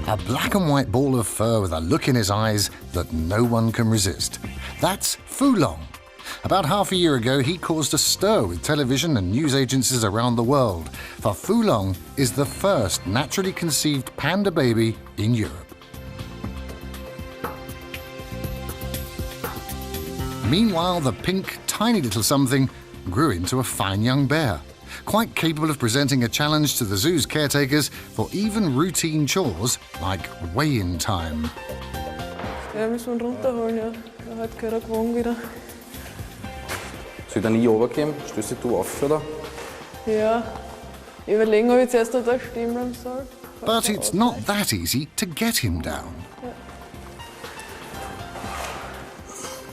A black and white ball of fur with a look in his eyes that no one can resist. That's Fulong. About half a year ago, he caused a stir with television and news agencies around the world, for Fulong is the first naturally conceived panda baby in Europe. Meanwhile, the pink, tiny little something grew into a fine young bear, quite capable of presenting a challenge to the zoo's caretakers for even routine chores like weigh-in time. Ja, müssen wir runterholen, ja. Hat gehört gewogen wieder. Soll ich da nie runtergehen? Stößt du auf, oder? Ja. Überlegen, ob ich zuerst noch da stehen bleiben soll. But it's not that easy to get him down.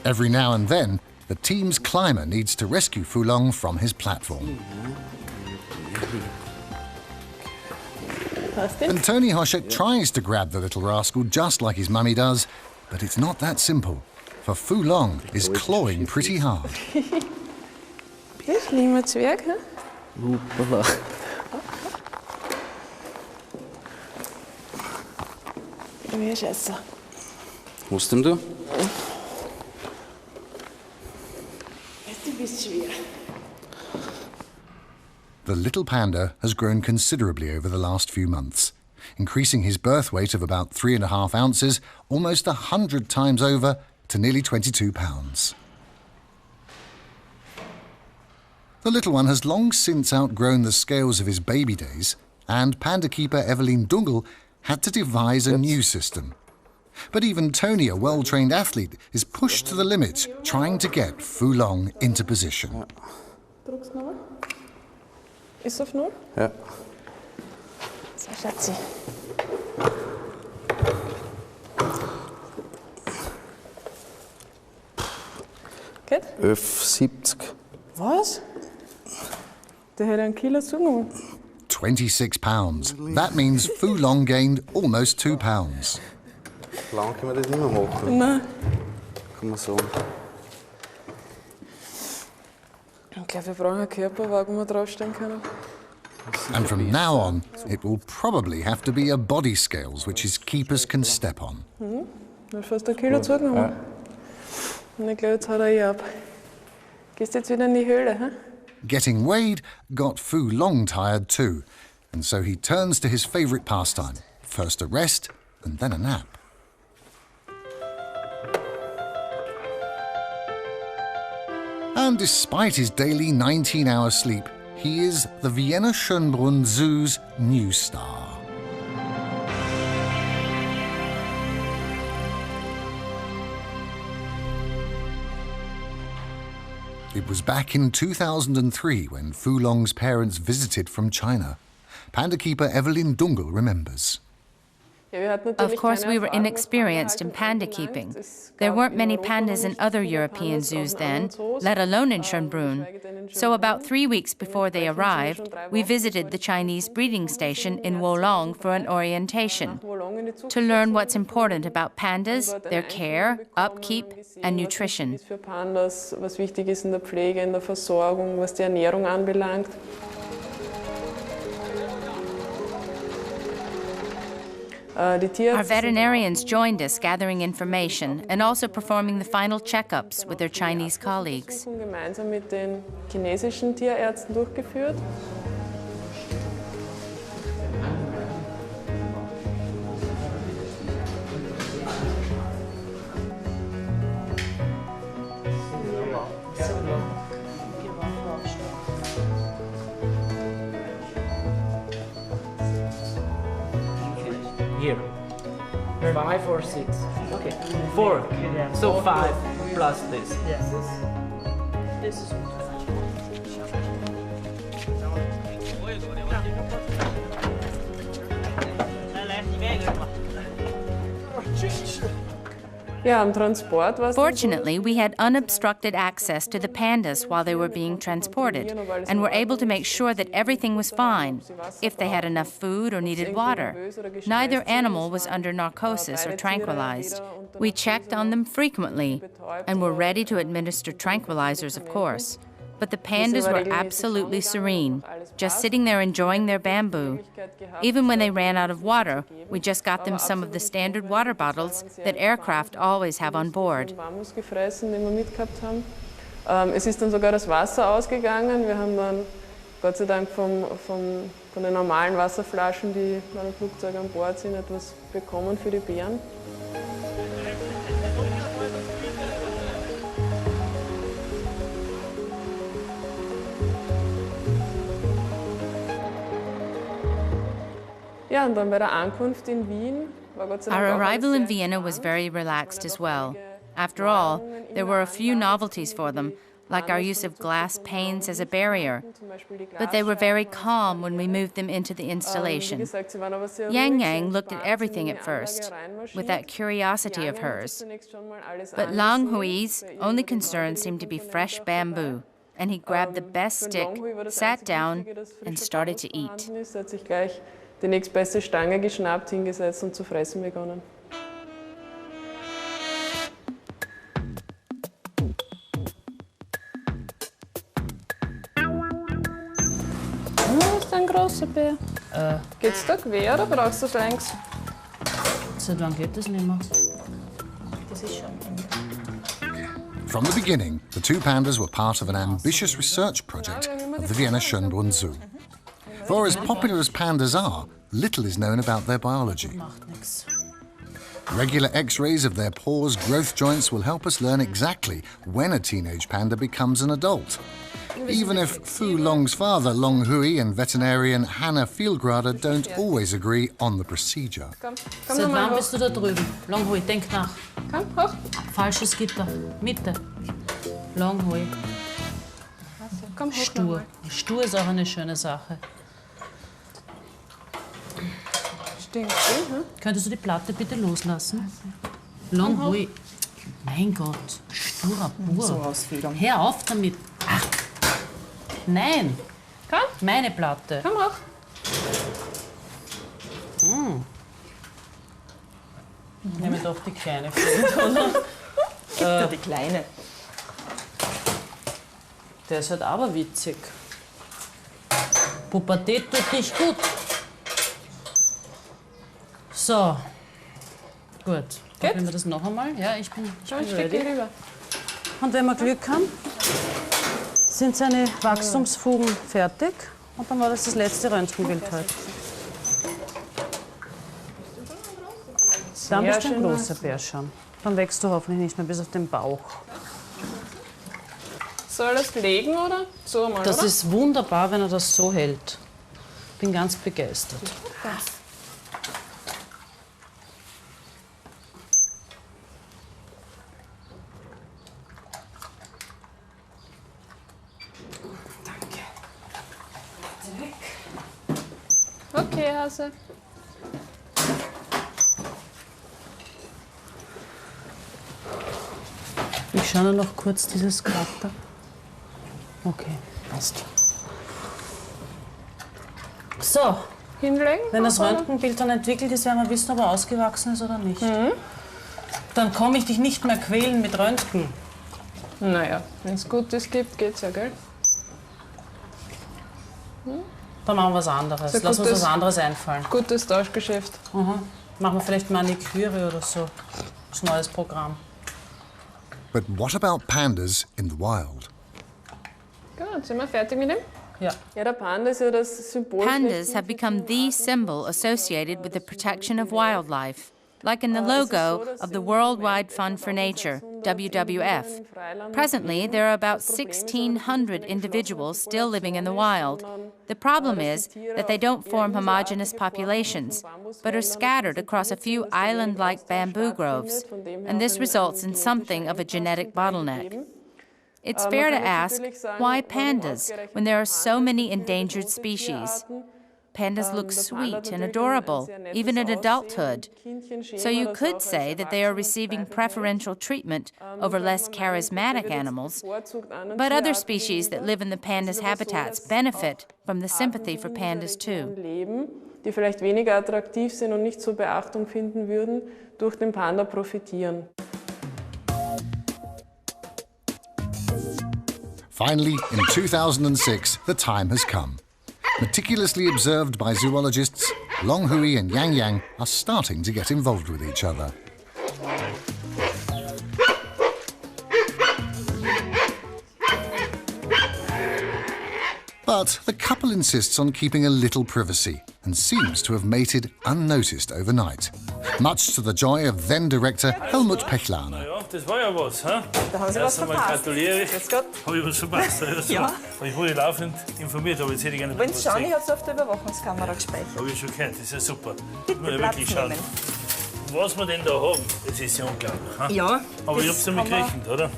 Every now and then, the team's climber needs to rescue Fulong from his platform. And Tony Hoschek tries to grab the little rascal just like his mummy does, but it's not that simple, for Fulong is clawing pretty hard. Ich nehme Zwerg, hä? Hoppala. Wie scheiße. Was denn du? Du bist schwer. The little panda has grown considerably over the last few months, increasing his birth weight of about 3.5 ounces, almost 100 times over, to nearly 22 pounds. The little one has long since outgrown the scales of his baby days, and panda keeper Evelyn Dungle had to devise a new system. But even Tony, a well-trained athlete, is pushed to the limit, trying to get Fulong into position. Drück's nochmal. Ist auf Null? Ja. So, Schatzi. Geht? 11,70. Was? Der hat 1 Kilo zugenommen. 26 pounds. That means Fulong gained almost 2 pounds. Lang können wir das nicht mehr machen. Nein. Kann man sagen. Ich glaube, wir brauchen einen Körperwagen, wo wir draufstehen können. And from now on, it will probably have to be a body scales which his keepers can step on. Du hast fast 1 Kilo zugenommen. Und ich glaube, jetzt haut er ab. Gehst jetzt wieder in die Höhle, hä? Getting weighed got Fulong tired too, and so he turns to his favourite pastime, first a rest and then a nap. And despite his daily 19-hour sleep, he is the Vienna Schönbrunn Zoo's new star. It was back in 2003 when Fulong's parents visited from China. Panda keeper Evelyn Dungle remembers. Of course, we were inexperienced in panda keeping. There weren't many pandas in other European zoos then, let alone in Schönbrunn. So about 3 weeks before they arrived, we visited the Chinese breeding station in Wolong for an orientation, to learn what's important about pandas, their care, upkeep, and nutrition. Für Pandas, was wichtig ist in der Pflege, in der Versorgung, was die Ernährung anbelangt. Our veterinarians joined us, gathering information and also performing the final checkups with their Chinese colleagues. Gemeinsam mit den chinesischen Tierärzten durchgeführt. Here. 5 or 6? Okay. 4. So 5 plus this. Yes. This is Fortunately, we had unobstructed access to the pandas while they were being transported and were able to make sure that everything was fine, if they had enough food or needed water. Neither animal was under narcosis or tranquilized. We checked on them frequently and were ready to administer tranquilizers, of course. But the pandas were absolutely serene, just sitting there enjoying their bamboo. Even when they ran out of water, we just got them some of the standard water bottles that aircraft always have on board. Es ist dann sogar das Wasser ausgegangen. Wir haben dann Gott sei Dank von den normalen Wasserflaschen, die bei einem Flugzeug an Bord sind, etwas bekommen für die Bären. Ja, und dann bei der Ankunft in Wien war Gott sei Dank Our auch arrival alles in sehr Vienna was very relaxed as well. After all, there were a few novelties for them, like our use of glass panes as a barrier, but they were very calm when we moved them into the installation. Yang Yang looked at everything at first, with that curiosity of hers. But Lang Hui's only concern seemed to be fresh bamboo, and he grabbed the best stick, sat down, and started to eat. Er hat sich gleich die nächstbeste Stange geschnappt, hingesetzt und zu fressen begonnen. Das ist ein großer Bär. Geht's da quer oder brauchst du das längs? Seit wann geht das nicht mehr? Das ist schon. From the beginning, the two pandas were part of an ambitious research project of the Vienna Schönbrunn Zoo. For as popular as pandas are, little is known about their biology. Macht nichts. Regular X-rays of their paws' growth joints will help us learn exactly when a teenage panda becomes an adult. Even if Fu Long's father, Long Hui, and veterinarian Hannah Fieldgrader don't always agree on the procedure. Komm Seit noch mal wann hoch. bist du da drüben? Long Hui, denk nach. Komm, hoch. Falsches Gitter. Mitte. Long Hui. Komm, hoch. Stur. Stur ist auch eine schöne Sache. Stinkt, Könntest du die Platte bitte loslassen? Long Hui. Mein Gott, sturer Bur. So ausfedern. Hör auf damit. Ach. Nein, Komm, meine Platte. komm hoch. Ich nehme doch die kleine für oder? Gib dir die Kleine. Der ist halt aber witzig. Pubertät tut nicht gut. So. Gut. Probieren wir das noch einmal? Ja, ich bin Schau, ich ready. stecke rüber. Und wenn wir Glück haben, sind seine Wachstumsfugen fertig. Und dann war das letzte Röntgenbild heute. Dann bist du ein großer Bär schon. Dann wächst du hoffentlich nicht mehr bis auf den Bauch. Soll das legen oder? So mal, Das oder? ist wunderbar, wenn er das so hält. Bin ganz begeistert. Okay, Hase. Ich schaue nur noch kurz dieses Krater. Okay, passt. So, Hinlegen? wenn das Röntgenbild dann entwickelt ist, werden wir wissen, ob er ausgewachsen ist oder nicht. Dann komme ich dich nicht mehr quälen mit Röntgen. Naja, wenn es Gutes gibt, geht's ja, gell? Dann machen wir was anderes. So Lass uns gutes- was anderes einfallen. Gutes Tauschgeschäft. Machen wir vielleicht Maniküre oder so. Das ist ein neues Programm. But what about pandas in the wild? Gut, sind wir fertig mit dem? Ja. Ja, der Panda ist ja das Symbol. Pandas have become the symbol associated with the protection of wildlife, like in the logo of the Worldwide Fund for Nature, WWF. Presently, there are about 1,600 individuals still living in the wild. The problem is that they don't form homogeneous populations, but are scattered across a few island-like bamboo groves, and this results in something of a genetic bottleneck. It's fair to ask, why pandas when there are so many endangered species? Pandas look sweet and adorable, even in adulthood. So you could say that they are receiving preferential treatment over less charismatic animals, but other species that live in the pandas' habitats benefit from the sympathy for pandas too. Leben, die vielleicht weniger attraktiv sind und nicht so Beachtung finden würden, durch den Panda profitieren. Finally, in 2006, the time has come. Meticulously observed by zoologists, Long Hui and Yang Yang are starting to get involved with each other. But the couple insists on keeping a little privacy and seems to have mated unnoticed overnight, much to the joy of then-Director Helmut Pechlaner. Ja, das war ja was, hä? Da haben Sie was verpasst. Gratuliere ich. Grüß Gott. Habe ich was verpasst? Ja. Ich wurde laufend informiert, aber jetzt hätte ich gerne Wenn Sie schauen, ich habe es auf der Überwachungskamera gespeichert. Habe ich schon gehört, das ist ja super. Bitte Muss ja Platz wirklich schauen. nehmen. Was wir denn da haben, das ist ja unglaublich. Hä? Ja. Aber ich hab's damit gerechnet, oder?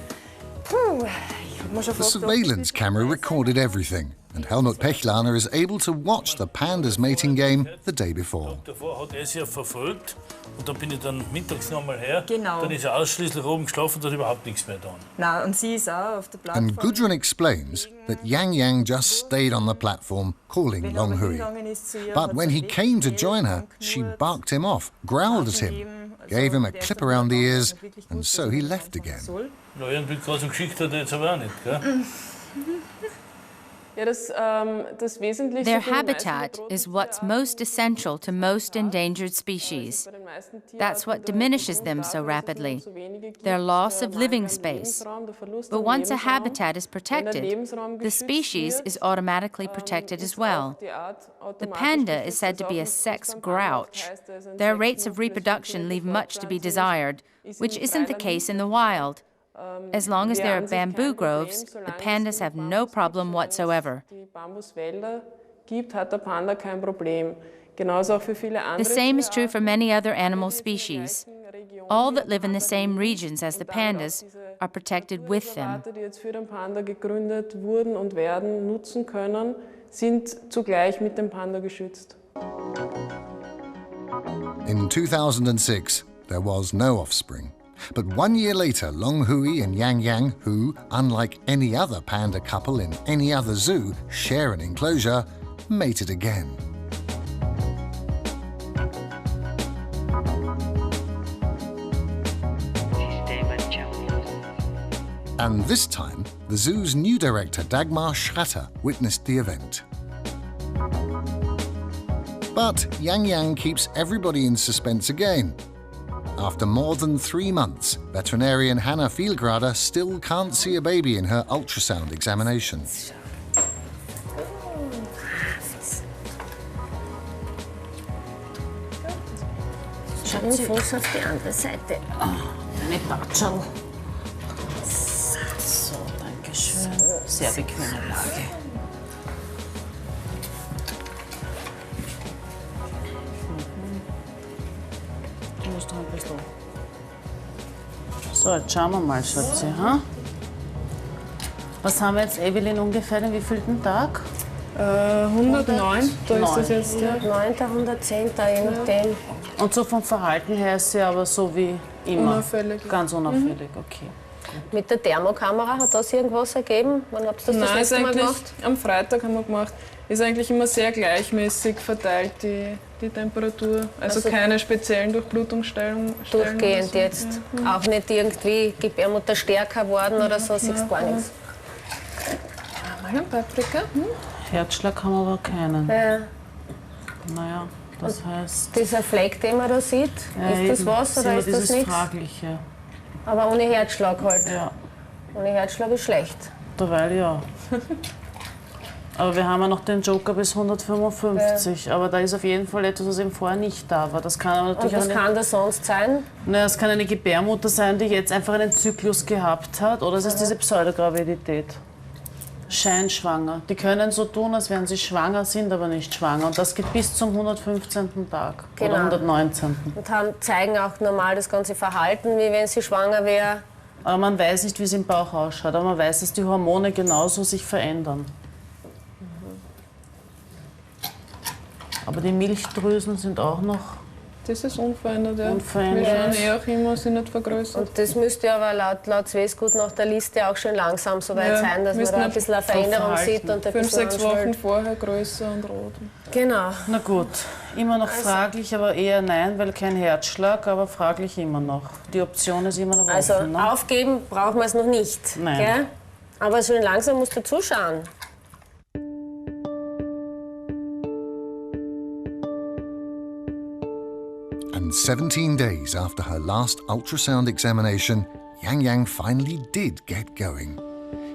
Puh, ich hab mir schon The fast surveillance camera recorded everything, and Helmut Pechlaner is able to watch the panda's mating game the day before. Davor hat er sie ja verfolgt und dann bin ich dann mittags noch mal her. Genau. Dann ist er ausschließlich oben geschlafen und hat überhaupt nichts mehr getan. Nein, und sie ist auch auf der Plattform. And Gudrun explains that Yang Yang just stayed on the platform, calling Long Hui. But when he came to join her, she barked him off, growled at him, gave him a clip around the ears, and so he left again. Ja, irgendwie gerade so geschickt hat er jetzt aber auch nicht, gell? Ja, das Wesentlichste Their für die meisten habitat bedrohten is what's most essential to most endangered species. bei den meisten Tierarten That's what der diminishes Grund them so dafür, dass es rapidly. umso wenige gibt, Their loss of Mangel living an space. Lebensraum, der Verlust But an once a Lebensraum. habitat is Wenn der protected, Lebensraum the geschützt species wird, is automatically protected as ist well. auch die Art The automatisch panda geschützt, is said also to auch be a nicht sex beim Panda. Das grouch. heißt, er ist ein Their Sex- rates of nur reproduction für leave die much to be Fortpflanzung desired, ist which in isn't the Freiland case in nicht the wild. As long as wäre there are an sich kein bamboo Problem, groves, the solange es pandas have genug no Bambus problem gibt, solange whatsoever. es die Bambuswälder gibt, hat der Panda kein Problem. Genauso auch für viele andere The same is true Tierarten, for many other animal die in species. der gleichen Region All wie that der live in the Panda same leben. regions as the Und damit auch pandas diese are protected with them. Naturreservate, die jetzt für den Panda gegründet wurden und werden, nutzen können, sind zugleich mit dem Panda geschützt. In 2006, there was no offspring. But 1 year later, Long Hui and Yang Yang, who, unlike any other panda couple in any other zoo, share an enclosure, mated again. And this time, the zoo's new director, Dagmar Schratter, witnessed the event. But Yang Yang keeps everybody in suspense again. After more than 3 months, veterinarian Hannah Vielgrader still can't see a baby in her ultrasound examination. Schau den Fuß auf die andere Seite. Eine Patschel. So, danke schön. Sehr bequeme Lage. Du musst noch ein bisschen. So, jetzt schauen wir mal, Schatzi. Ha? Was haben wir jetzt, Evelyn, ungefähr den wievielten Tag? 109, da ist das jetzt. Ja. 9., 110., je nachdem. Und so vom Verhalten her ist sie aber so wie immer. Unauffällig. Ganz unauffällig, okay. Mit der Thermokamera hat das irgendwas ergeben? Wann habt ihr das Nein, ist letzte Mal eigentlich gemacht? am Freitag haben wir gemacht. Ist eigentlich immer sehr gleichmäßig verteilt, die Temperatur. Also keine speziellen Durchblutungsstellen. Durchgehend jetzt. Auch nicht irgendwie Gebärmutter stärker geworden oder so, siehst du gar nichts. Mal ein Paprika. Herzschlag haben wir aber keinen. Ja. Naja, das heißt... Dieser Fleck, den man da sieht, ist das eben, was oder ist das dieses nichts? Fragliche. Aber ohne Herzschlag halt. Ja, Ohne Herzschlag ist schlecht. derweil ja. Aber wir haben ja noch den Joker bis 155. Aber da ist auf jeden Fall etwas, was eben vorher nicht da war. Das kann aber Und natürlich was kann das sonst sein? Naja, es kann eine Gebärmutter sein, die jetzt einfach einen Zyklus gehabt hat. Oder es ist diese Pseudogravidität. Scheinschwanger. Die können so tun, als wären sie schwanger, sind aber nicht schwanger. Und das geht bis zum 115. Tag Genau. oder 119. Und zeigen auch normal das ganze Verhalten, wie wenn sie schwanger wäre. Aber man weiß nicht, wie es im Bauch ausschaut. Aber man weiß, dass die Hormone genauso sich verändern. Aber die Milchdrüsen sind auch noch Das ist unverändert, ja. unverändert. Wir schauen auch immer, sind nicht vergrößert. Und das müsste aber laut Swesgut nach der Liste auch schon langsam so weit Ja, sein, dass man müssten da ein ein bisschen eine Veränderung Verhalten. sieht und ein 5, bisschen 6 Wochen anschwillt. vorher größer und rot. Genau. Na gut, immer noch fraglich, aber eher nein, weil kein Herzschlag, aber fraglich immer noch. Die Option ist immer noch Also offen. Ne? aufgeben brauchen wir es noch nicht. Nein. Gell? Aber schön langsam musst du zuschauen. And 17 days after her last ultrasound examination, Yang Yang finally did get going,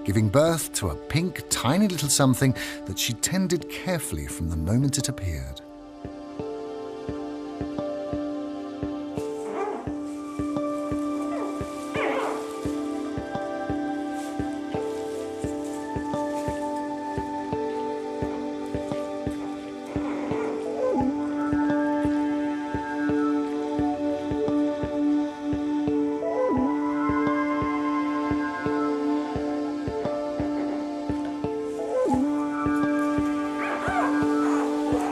giving birth to a pink, tiny little something that she tended carefully from the moment it appeared.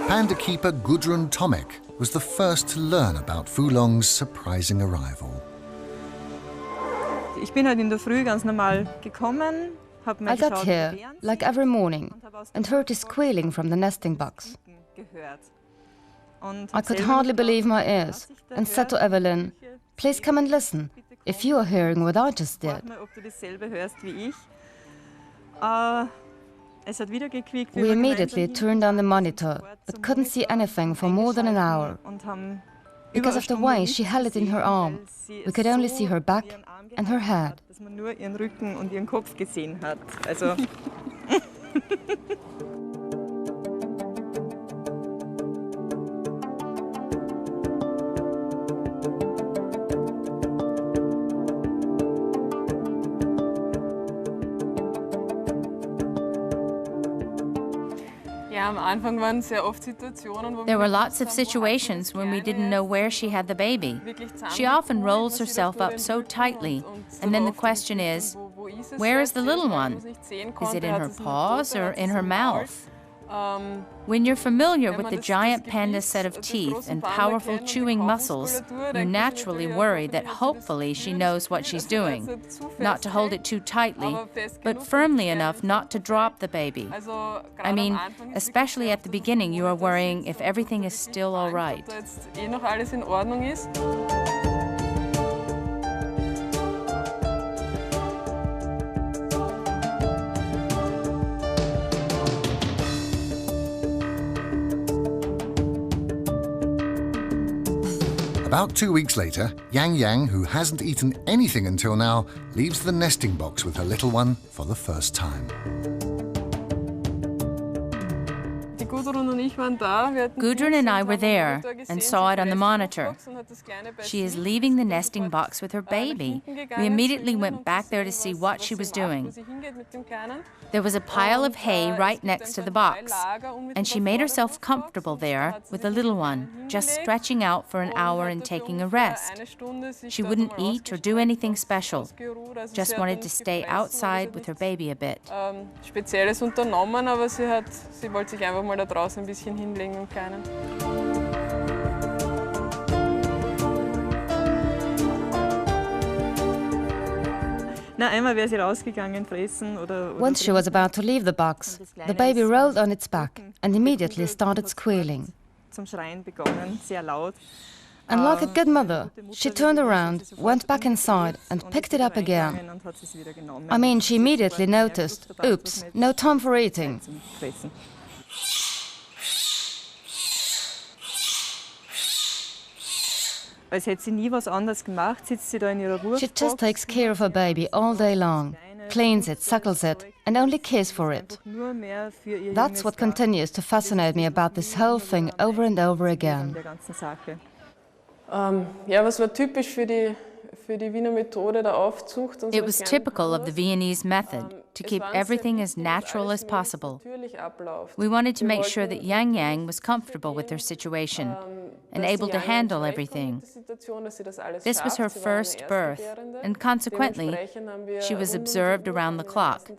Panda keeper Gudrun Tomek was the first to learn about Fulong's surprising arrival. Ich bin halt in der Früh ganz normal gekommen, habe mir I got here, like every morning, and heard his squealing from the nesting box. I could hardly believe my ears and said to Evelyn, "Please come and listen, if you are hearing what I just did." Ob du dasselbe hörst wie ich. Es hat wieder gequiekt. We immediately turned on the monitor, but couldn't see anything for more than an hour. Because of the way she held it in her arm, we could only see her back and her head. Dass man nur ihren Rücken und ihren Kopf gesehen hat. Also There were lots of situations when we didn't know where she had the baby. She often rolls herself up so tightly, and then the question is, where is the little one? Is it in her paws or in her mouth? When you're familiar with the giant panda's set of teeth and powerful chewing muscles, you naturally worry that hopefully she knows what she's doing. Not to hold it too tightly, but firmly enough not to drop the baby. I mean, especially at the beginning, you are worrying if everything is still all right. About 2 weeks later, Yang Yang, who hasn't eaten anything until now, leaves the nesting box with her little one for the first time. Gudrun and I were there and saw it on the monitor. She is leaving the nesting box with her baby. We immediately went back there to see what she was doing. There was a pile of hay right next to the box, and she made herself comfortable there with the little one, just stretching out for an hour and taking a rest. She wouldn't eat or do anything special, just wanted to stay outside with her baby a bit. Spezielles unternommen, aber sie wollte sich einfach mal da draußen ein bisschen hinlegen im Kleinen. Once she was about to leave the box, the baby rolled on its back and immediately started squealing. And like a good mother, she turned around, went back inside and picked it up again. I mean, she immediately noticed, oops, no time for eating. She just takes care of her baby all day long, cleans it, suckles it, and only cares for it. That's what continues to fascinate me about this whole thing over and over again. Ja, was war typisch für die Wiener Methode der Aufzucht? It was typical of the Viennese method to keep everything as natural as possible. We wanted to make sure that Yang Yang was comfortable with her situation and able to handle everything. This was her first birth, and consequently, she was observed around the clock,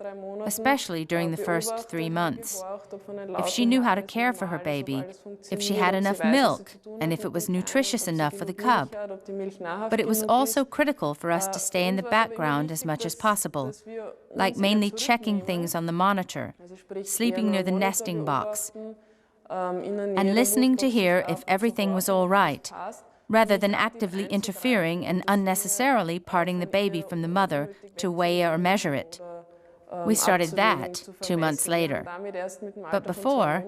especially during the first 3 months. If she knew how to care for her baby, if she had enough milk, and if it was nutritious enough for the cub. But it was also critical for us to stay in the background as much as possible, like mainly checking things on the monitor, sleeping near the nesting box, and listening to hear if everything was all right, rather than actively interfering and unnecessarily parting the baby from the mother to weigh or measure it. We started that 2 months later. But before,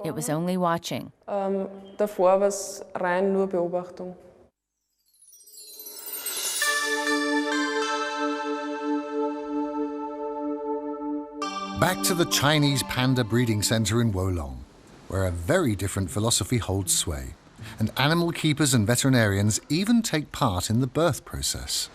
it was only watching. Davor war es rein nur Beobachtung. Back to the Chinese panda breeding center in Wolong, where a very different philosophy holds sway, and animal keepers and veterinarians even take part in the birth process.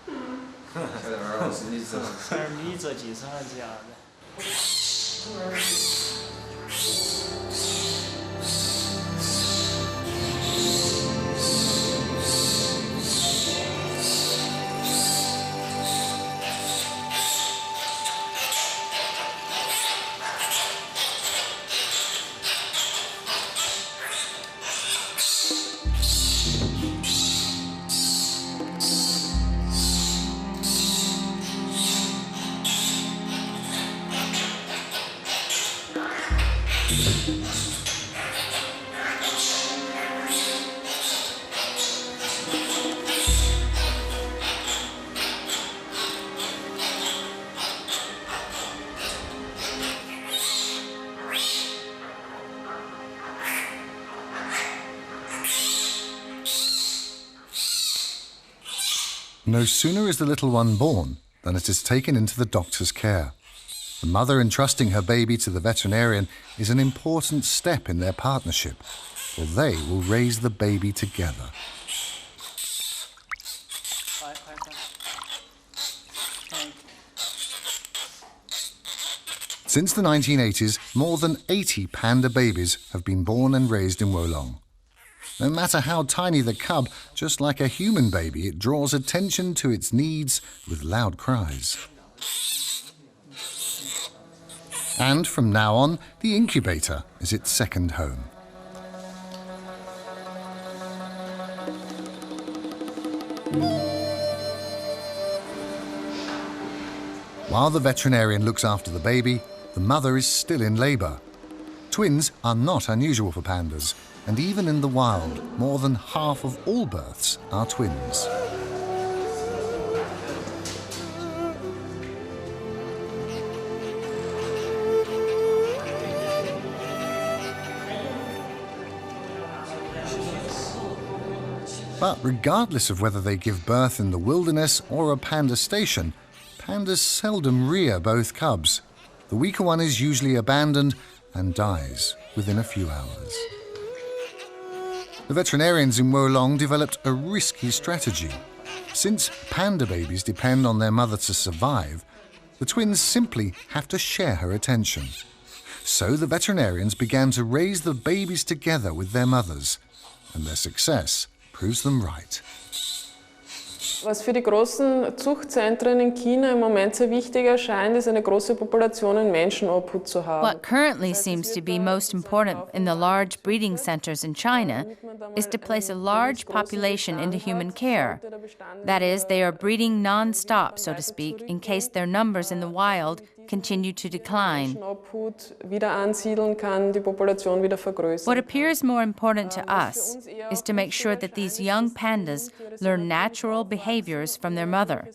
No sooner is the little one born than it is taken into the doctor's care. The mother entrusting her baby to the veterinarian is an important step in their partnership, for they will raise the baby together. Since the 1980s, more than 80 panda babies have been born and raised in Wolong. No matter how tiny the cub, just like a human baby, it draws attention to its needs with loud cries. And from now on, the incubator is its second home. While the veterinarian looks after the baby, the mother is still in labour. Twins are not unusual for pandas, and even in the wild, more than half of all births are twins. But regardless of whether they give birth in the wilderness or a panda station, pandas seldom rear both cubs. The weaker one is usually abandoned and dies within a few hours. The veterinarians in Wolong developed a risky strategy. Since panda babies depend on their mother to survive, the twins simply have to share her attention. So the veterinarians began to raise the babies together with their mothers, and their success proves them right. Was für die großen Zuchtzentren in China im Moment sehr wichtig erscheint, ist eine große Population in Menschenobhut zu haben. What currently seems to be most important in the large breeding centers in China is to place a large population into human care. That is, they are breeding non-stop, so to speak, in case their numbers in the wild continue to decline. What appears more important to us is to make sure that these young pandas learn natural behaviors from their mother.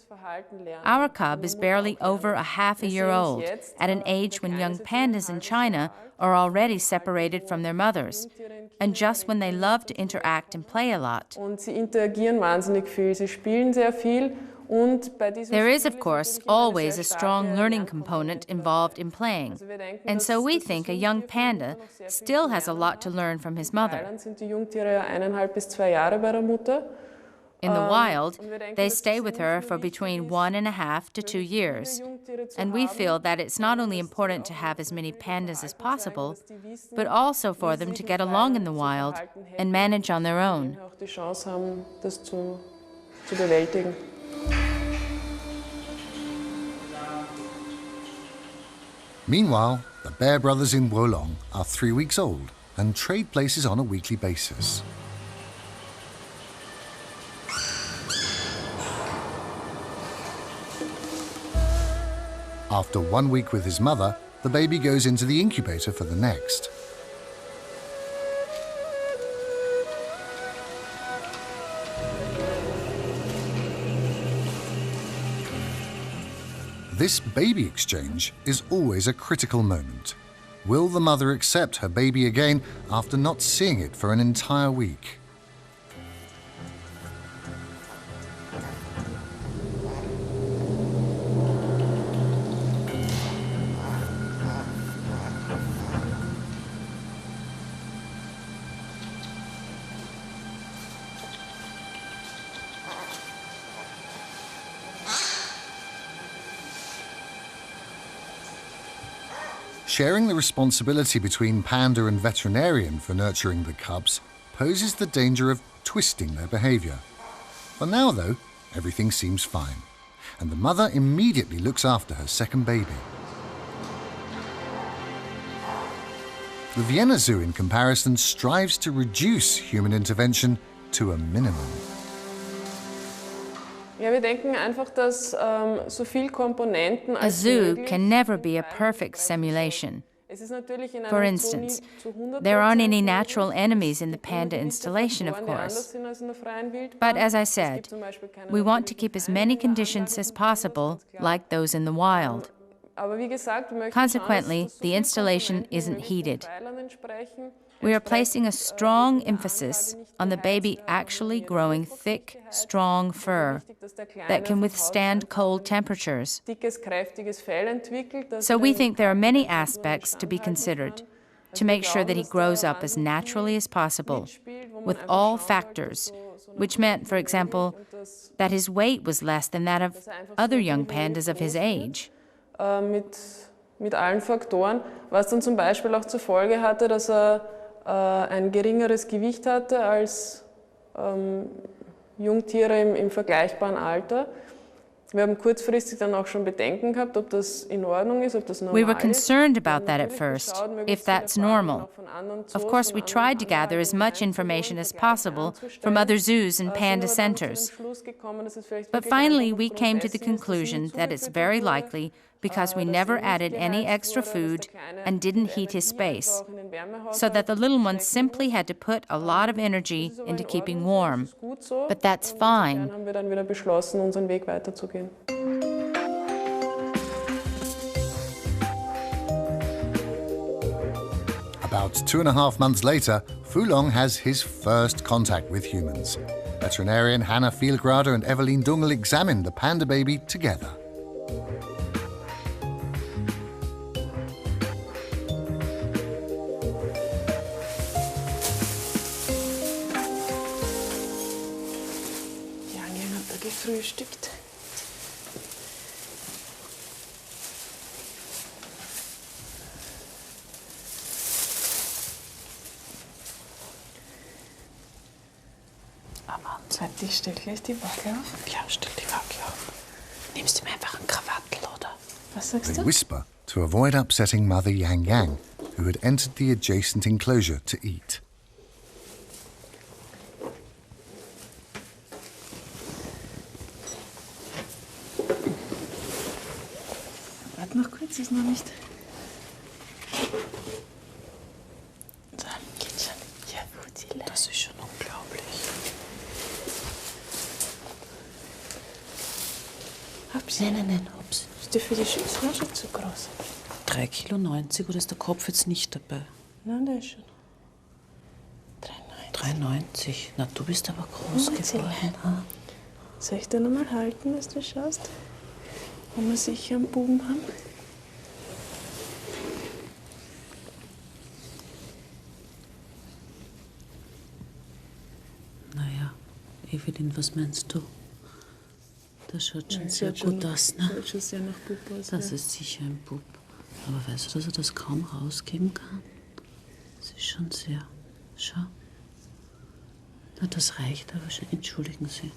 Our cub is barely over a half a year old, at an age when young pandas in China are already separated from their mothers, and just when they love to interact and play a lot. There is, of course, always a strong learning component involved in playing, and so we think a young panda still has a lot to learn from his mother. In the wild, they stay with her for between 1.5 to 2 years, and we feel that it's not only important to have as many pandas as possible, but also for them to get along in the wild and manage on their own. Meanwhile, the Bear brothers in Wolong are 3 weeks old and trade places on a weekly basis. After 1 week with his mother, the baby goes into the incubator for the next. This baby exchange is always a critical moment. Will the mother accept her baby again after not seeing it for an entire week? Sharing the responsibility between panda and veterinarian for nurturing the cubs poses the danger of twisting their behaviour. For now, though, everything seems fine, and the mother immediately looks after her second baby. The Vienna Zoo, in comparison, strives to reduce human intervention to a minimum. Ja, wir denken einfach, dass so viel Komponenten A zoo can never be a perfect simulation. For instance, there aren't any natural enemies in the panda installation, of course. But as I said, we want to keep as many conditions as possible like those in the wild. Consequently, the installation isn't heated. We are placing a strong emphasis on the baby actually growing thick, strong fur that can withstand cold temperatures. So we think there are many aspects to be considered to make sure that he grows up as naturally as possible, with all factors, which meant, for example, that his weight was less than that of other young pandas of his age. Mit allen Faktoren, was dann zum Beispiel auch zur Folge hatte, dass ein geringeres Gewicht hatte als Jungtiere im vergleichbaren Alter. Wir haben kurzfristig dann auch schon Bedenken gehabt, ob das in Ordnung ist, ob das normal ist. We were concerned about that at first, if that's normal. Of course, we tried to gather as much information as possible from other zoos and panda centers. But finally, we came to the conclusion that it's very likely because we never added any extra food and didn't heat his space, so that the little one simply had to put a lot of energy into keeping warm. But that's fine. Dann haben wir dann wieder beschlossen, unseren Weg weiterzugehen. About 2.5 months later, Fulong has his first contact with humans. Veterinarian Hannah Vielgrader and Evelyn Dungel examined the panda baby together. Gefrühstückt. Warte, ich stell gleich die Wackel auf. Ja, stell die Wackel auf. Nimmst du mir einfach einen Krawattel, oder? Was sagst They du? whisper to avoid upsetting Mother Yang Yang, who had entered the adjacent enclosure to eat. Warte noch kurz, ist noch nicht. So, geht schon. Ja, gut, das ist schon unglaublich. Hab's. Nein, hab's. Ist der für die Schüssel schon zu groß? 3,90 Kilo, oder ist der Kopf jetzt nicht dabei? Nein, der ist schon. 3,90. Na, du bist aber groß geworden. Ah. Soll ich den einmal halten, dass du schaust? Wo wir sicher einen Buben haben? Naja, Evelyn, was meinst du? Das schaut schon sehr gut aus, ne? Schaut schon sehr nach Bub aus. Das ist sicher ein Bub. Aber weißt du, dass er das kaum rausgeben kann? Das ist schon sehr. Schau. Na, das reicht aber schon. Entschuldigen Sie.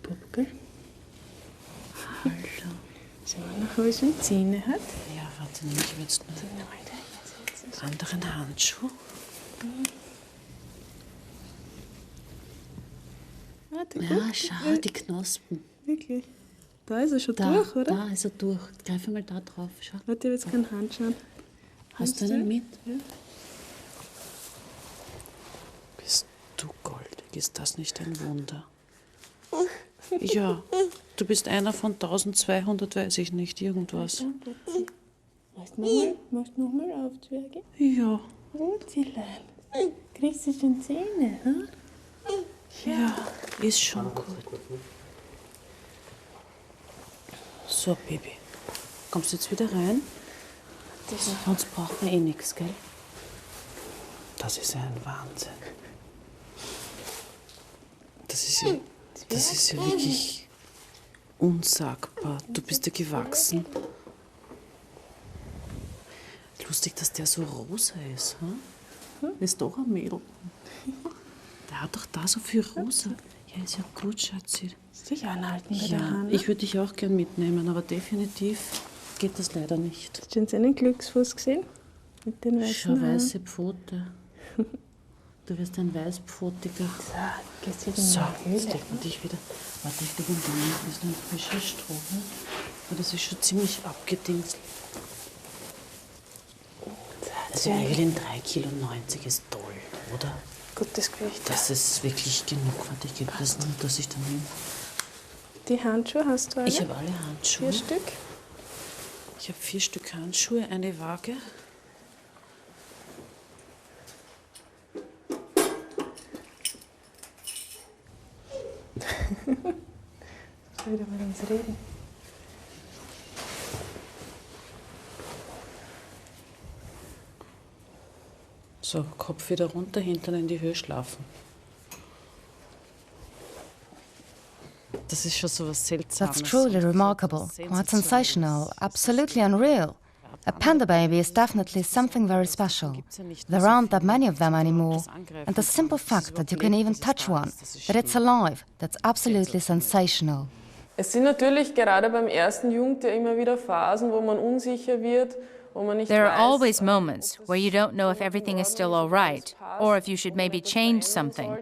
Bub, gell? Hallo. Schauen wir nach, ob er schon Zähne hat. Ja, warte, ich will jetzt nur einen anderen Handschuh. Warte, ja, schau, die Knospen. Wirklich? Da ist er schon durch, oder? Da ist er durch. Greif mal da drauf, schau. Warte, ich habe jetzt keinen Handschuh. Hast du einen mit? Ja. Bist du goldig? Ist das nicht ein Wunder? Ja, Du bist einer von 1200, weiß ich nicht, irgendwas. Machst du nochmal auf, Zwerge? Ja. Gut, Zilein. Kriegst du schon Zähne, hm? Ja, ist schon gut. So, Baby. Kommst du jetzt wieder rein? Sonst brauchen wir eh nichts, gell? Das ist ja ein Wahnsinn. Das ist ja wirklich unsagbar. Du bist ja gewachsen. Lustig, dass der so rosa ist. Hm? Ist doch ein Mädel. Der hat doch da so viel rosa. Ja, ist ja gut, Schatzi. Dich anhalten bei Ja, der Hand. ich würde dich auch gern mitnehmen, aber definitiv geht das leider nicht. Hast du schon seinen Glücksfuß gesehen? Mit den weißen Schau, Haaren. weiße Pfote. Du wirst ein Weißpfotiger. So, gehst wieder So, in die jetzt Höhle. legt man dich wieder. Warte, ich lege ein bisschen frischer Stroh. Aber das ist schon ziemlich abgedingst. Also Evelyn, 3,90 Kilo ist toll, oder? Gutes Gewicht. Das ist wirklich genug. Warte, ich gebe das nur, dass ich dann nehme. Die Handschuhe hast du alle? Ich habe alle Handschuhe. 4 Stück. Ich habe 4 Stück Handschuhe, eine Waage. So wieder mit uns reden. So, Kopf wieder runter, Hintern in die Höhe, schlafen. Das ist schon so was Seltsames. That's truly remarkable, quite sensational, absolutely unreal. A panda baby is definitely something very special. There aren't that many of them anymore. And the simple fact that you can even touch one, that it's alive, that's absolutely sensational. Es sind natürlich gerade beim ersten Jungtier immer wieder Phasen, wo man unsicher wird, wo man nicht There are weiß, always moments where you don't know if everything is still all right, or if you should maybe change something.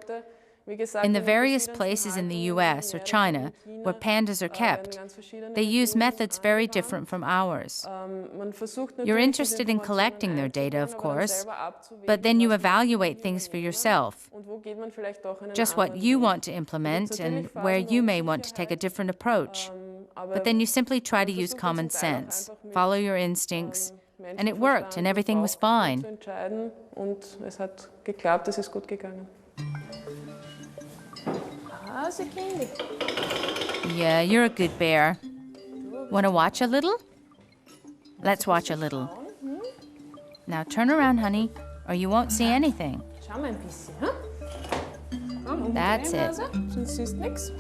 In the various places in the US or China where pandas are kept, they use methods very different from ours. You're interested in collecting their data, of course, but then you evaluate things for yourself, just what you want to implement and where you may want to take a different approach. But then you simply try to use common sense, follow your instincts, and it worked and everything was fine. Und es hat geklappt, es ist gut gegangen. Yeah, you're a good bear. Want to watch a little? Let's watch a little. Now turn around, honey, or you won't see anything. Schau mal ein bisschen, hm? That's it. Sonst siehst du nichts.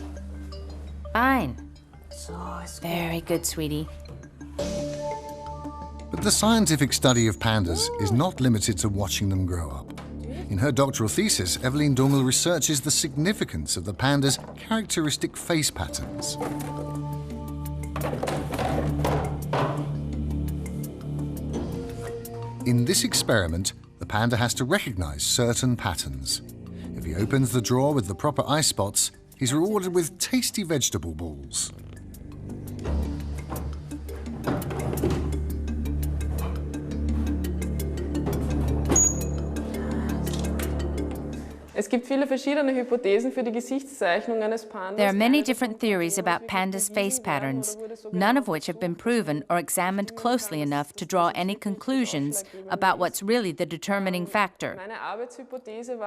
Fine. So, ist gut. Very good, sweetie. But the scientific study of pandas is not limited to watching them grow up. In her doctoral thesis, Evelyn Dormel researches the significance of the panda's characteristic face patterns. In this experiment, the panda has to recognize certain patterns. If he opens the drawer with the proper eye spots, he's rewarded with tasty vegetable balls. Es gibt viele verschiedene Hypothesen für die Gesichtszeichnung eines Pandas. There are many different theories about pandas' face patterns, none of which have been proven or examined closely enough to draw any conclusions about what's really the determining factor.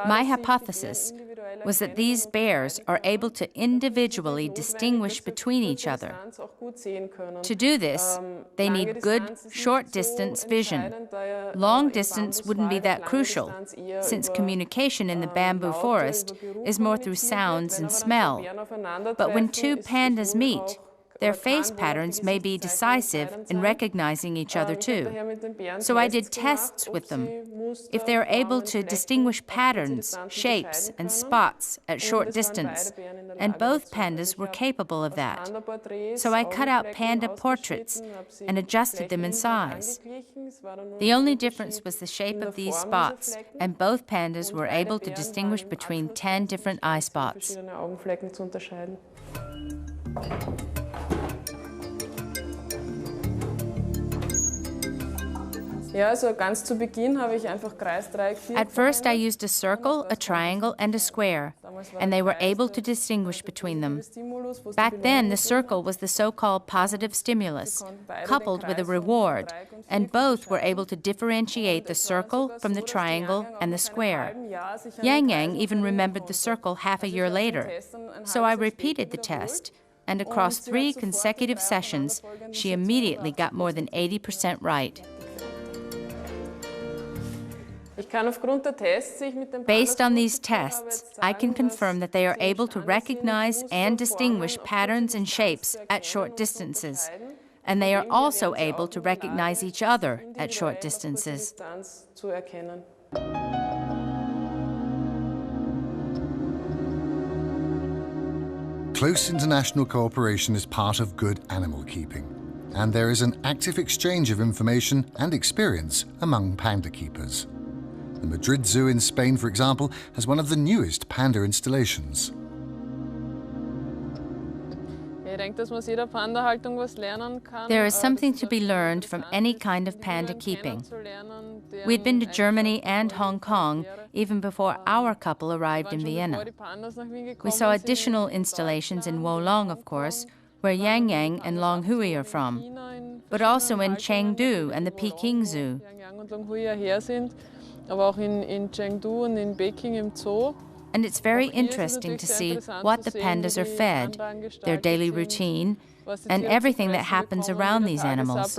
My hypothesis was that these bears are able to individually distinguish between each other. To do this, they need good short-distance vision. Long distance wouldn't be that crucial, since communication in the bamboo forest is more through sounds and smell. But when two pandas meet, their face patterns may be decisive in recognizing each other too. So I did tests with them. If they are able to distinguish patterns, shapes, and spots at short distance, and both pandas were capable of that. So I cut out panda portraits and adjusted them in size. The only difference was the shape of these spots, and both pandas were able to distinguish between 10 different eye spots. Ja, also ganz zu Beginn habe ich einfach Kreis, Dreieck, Viereck. At first, I used a circle, a triangle, and a square, and they were able to distinguish between them. Back then, the circle was the so-called positive stimulus, coupled with a reward, and both were able to differentiate the circle from the triangle and the square. Yang Yang even remembered the circle half a year later, so I repeated the test, and across 3 consecutive sessions, she immediately got more than 80% right. Based on these tests, I can confirm that they are able to recognize and distinguish patterns and shapes at short distances, and they are also able to recognize each other at short distances. Close international cooperation is part of good animal keeping, and there is an active exchange of information and experience among panda keepers. The Madrid Zoo in Spain, for example, has one of the newest panda installations. There is something to be learned from any kind of panda keeping. We'd been to Germany and Hong Kong even before our couple arrived in Vienna. We saw additional installations in Wolong, of course, where Yang Yang and Long Hui are from, but also in Chengdu and the Peking Zoo. And it's very interesting to see what the pandas are fed, their daily routine, and everything that happens around these animals.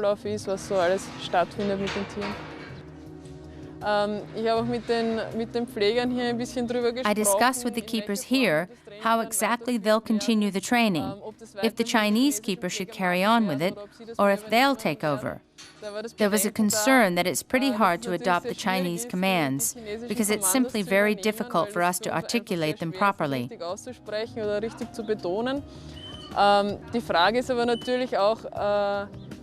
I discussed with the keepers here how exactly they'll continue the training, if the Chinese keeper should carry on with it, or if they'll take over. There was a concern that it's pretty hard to adopt the Chinese commands, because it's simply very difficult for us to articulate them properly. Die Frage ist aber natürlich auch,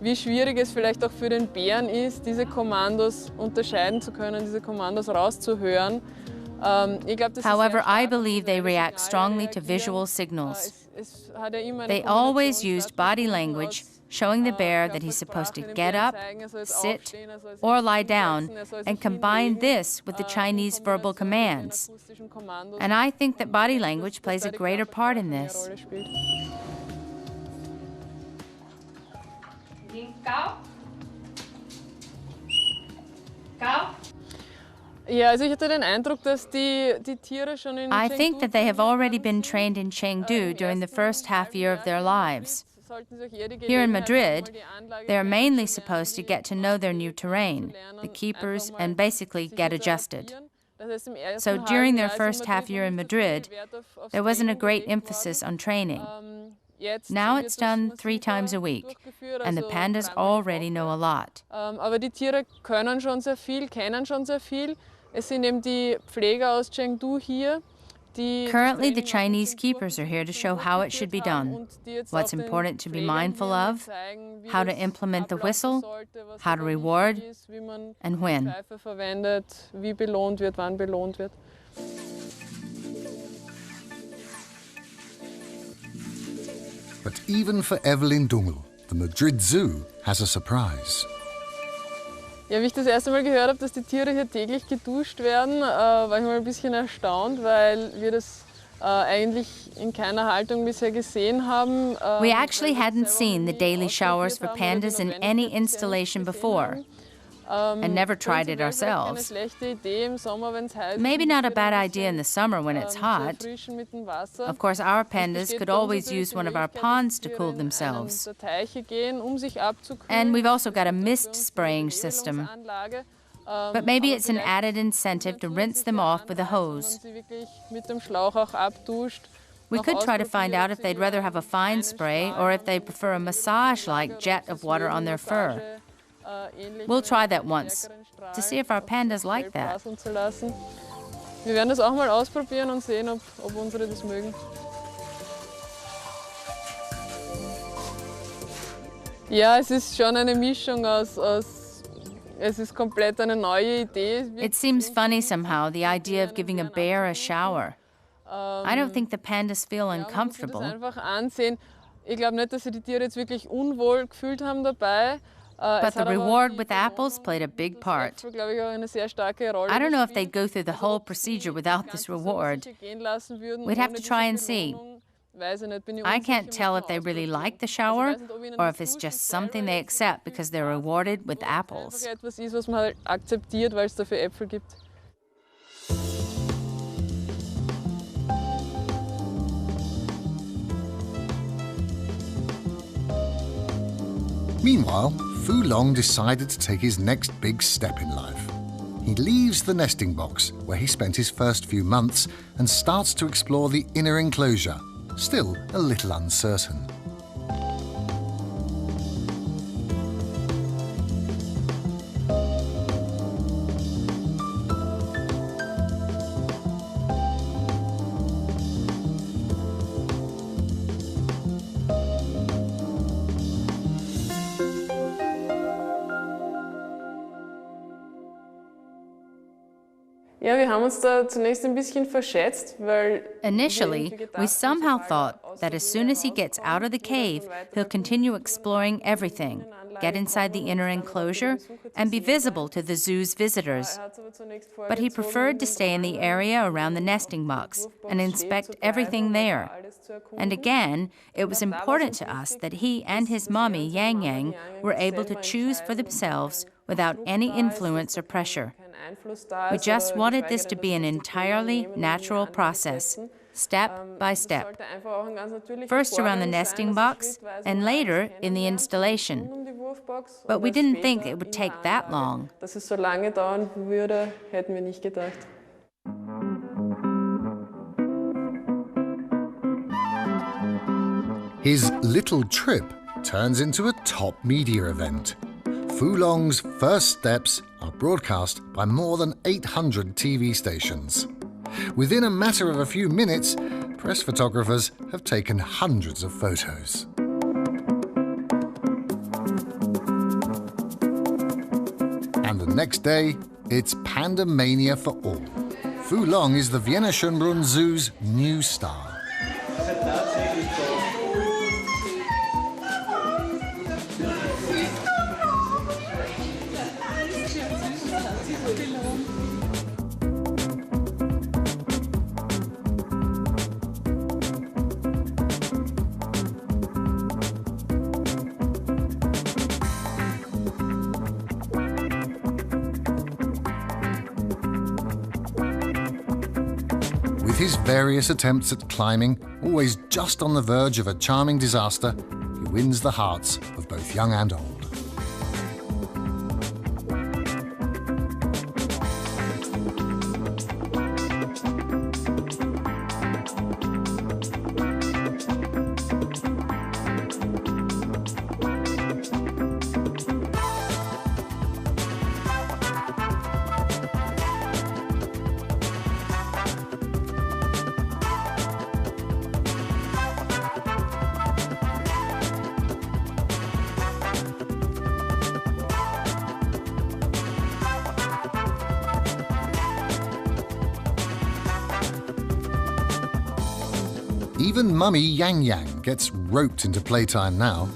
wie schwierig es vielleicht auch für den Bären ist, diese Kommandos unterscheiden zu können, diese Kommandos rauszuhören. However, I believe they react strongly to visual signals. They always used body language, showing the bear that he's supposed to get up, sit, or lie down, and combine this with the Chinese verbal commands. And I think that body language plays a greater part in this. I think that they have already been trained in Chengdu during the first half year of their lives. Here in Madrid, they are mainly supposed to get to know their new terrain, the keepers, and basically get adjusted. So during their first half year in Madrid, there wasn't a great emphasis on training. Now it's done 3 times a week, and the pandas already know a lot. Aber die Tiere können schon sehr viel, kennen schon sehr viel. Es sind eben die Pfleger aus Chengdu hier. Currently, the Chinese keepers are here to show how it should be done, what's important to be mindful of, how to implement the whistle, how to reward, and when. Wie belohnt wird, wann belohnt wird. But even for Evelyn Dungel, the Madrid Zoo has a surprise. Ja, wie ich das erste Mal gehört habe, dass die Tiere hier täglich geduscht werden, war ich mal ein bisschen erstaunt, weil wir das eigentlich in keiner Haltung bisher gesehen haben. We actually hadn't seen the daily showers for pandas in any installation before, and never tried it ourselves. Maybe not a bad idea in the summer when it's hot. Of course, our pandas could always use one of our ponds to cool themselves. And we've also got a mist spraying system. But maybe it's an added incentive to rinse them off with a hose. We could try to find out if they'd rather have a fine spray or if they prefer a massage-like jet of water on their fur. We'll try that once, to see if our pandas like that. Wir werden das auch mal ausprobieren und sehen, ob unsere das mögen. Ja, es ist schon eine Mischung aus es ist komplett eine neue Idee. It seems funny somehow, the idea of giving a bear a shower. I don't think the pandas feel uncomfortable. Einfach ansehen. Ich glaube nicht, dass sich die Tiere jetzt wirklich unwohl gefühlt haben dabei. But the reward with apples played a big part. I don't know if they'd go through the whole procedure without this reward. We'd have to try and see. I can't tell if they really like the shower or if it's just something they accept because they're rewarded with apples. Meanwhile, Fu Long decided to take his next big step in life. He leaves the nesting box, where he spent his first few months, and starts to explore the inner enclosure, still a little uncertain. Initially, we somehow thought that as soon as he gets out of the cave, he'll continue exploring everything, get inside the inner enclosure, and be visible to the zoo's visitors. But he preferred to stay in the area around the nesting box and inspect everything there. And again, it was important to us that he and his mommy, Yang Yang, were able to choose for themselves without any influence or pressure. We just wanted this to be an entirely natural process, step by step. First around the nesting box, and later in the installation. But we didn't think it would take that long. His little trip turns into a top media event. Fu Long's first steps are broadcast by more than 800 TV stations. Within a matter of a few minutes, press photographers have taken hundreds of photos. And the next day, it's Panda Mania for all. Fu Long is the Vienna Schönbrunn Zoo's new star. With his various attempts at climbing, always just on the verge of a charming disaster, he wins the hearts of both young and old. Even mummy Yang Yang gets roped into playtime now.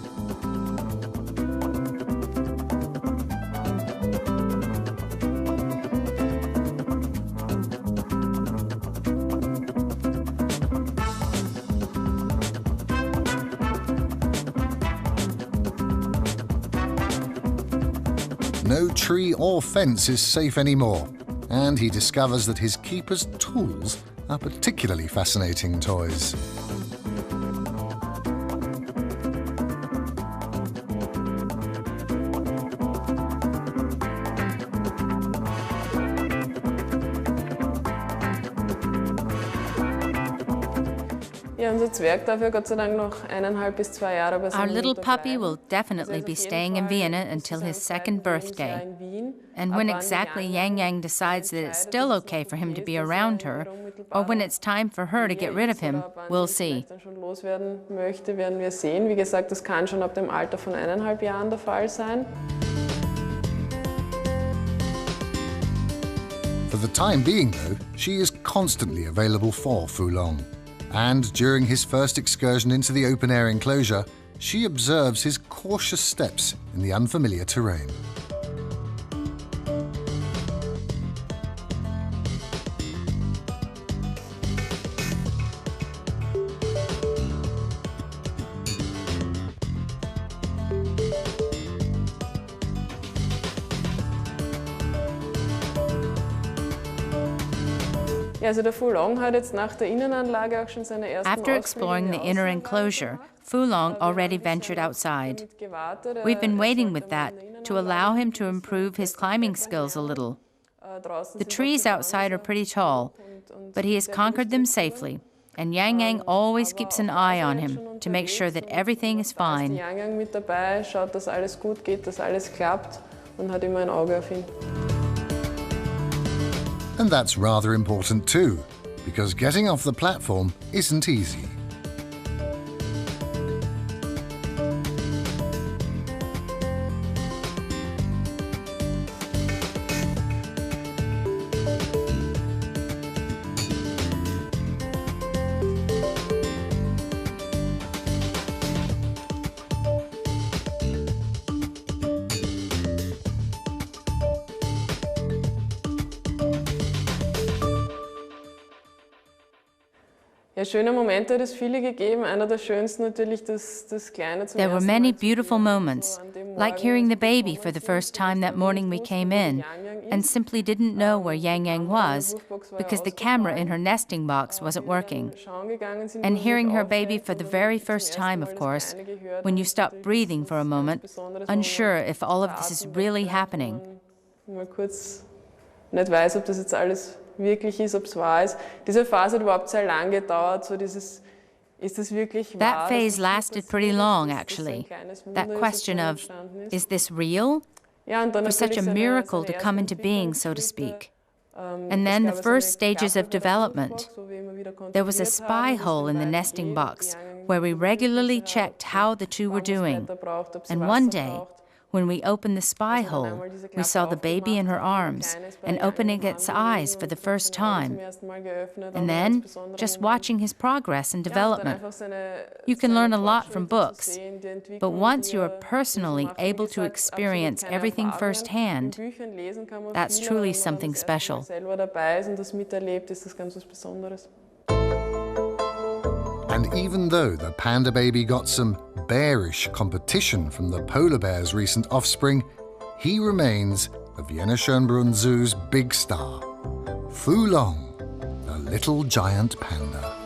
No tree or fence is safe anymore, and he discovers that his keeper's tools are particularly fascinating toys. Our little puppy will definitely be staying in Vienna until his second birthday. And when exactly Yang Yang decides that it's still okay for him to be around her, or when it's time for her to get rid of him, we'll see. Wie gesagt, das kann schon ab dem Alter von 1,5 Jahren der Fall sein. For the time being, though, she is constantly available for Fu Long. And during his first excursion into the open-air enclosure, she observes his cautious steps in the unfamiliar terrain. After exploring the inner enclosure, Fulong already ventured outside. We've been waiting with that to allow him to improve his climbing skills a little. The trees outside are pretty tall, but he has conquered them safely, and Yang Yang always keeps an eye on him to make sure that everything is fine. And that's rather important too, because getting off the platform isn't easy. There were many beautiful moments, like hearing the baby for the first time that morning we came in, and simply didn't know where Yang Yang was because the camera in her nesting box wasn't working. And hearing her baby for the very first time, of course, when you stop breathing for a moment, unsure if all of this is really happening. Wirklich ist, ob es wahr ist. Diese Phase hat überhaupt sehr lang gedauert, so dieses, ist es wirklich wahr? That phase lasted pretty long, actually. That question of, is this real? For such a miracle to come into being, so to speak. And then the first stages of development. There was a spy hole in the nesting box where we regularly checked how the two were doing. And one day, when we opened the spy hole, we saw the baby in her arms and opening its eyes for the first time. And then, just watching his progress and development. You can learn a lot from books, but once you are personally able to experience everything firsthand, that's truly something special. And even though the panda baby got some bearish competition from the polar bear's recent offspring, he remains the Vienna Schönbrunn Zoo's big star, Fulong, the little giant panda.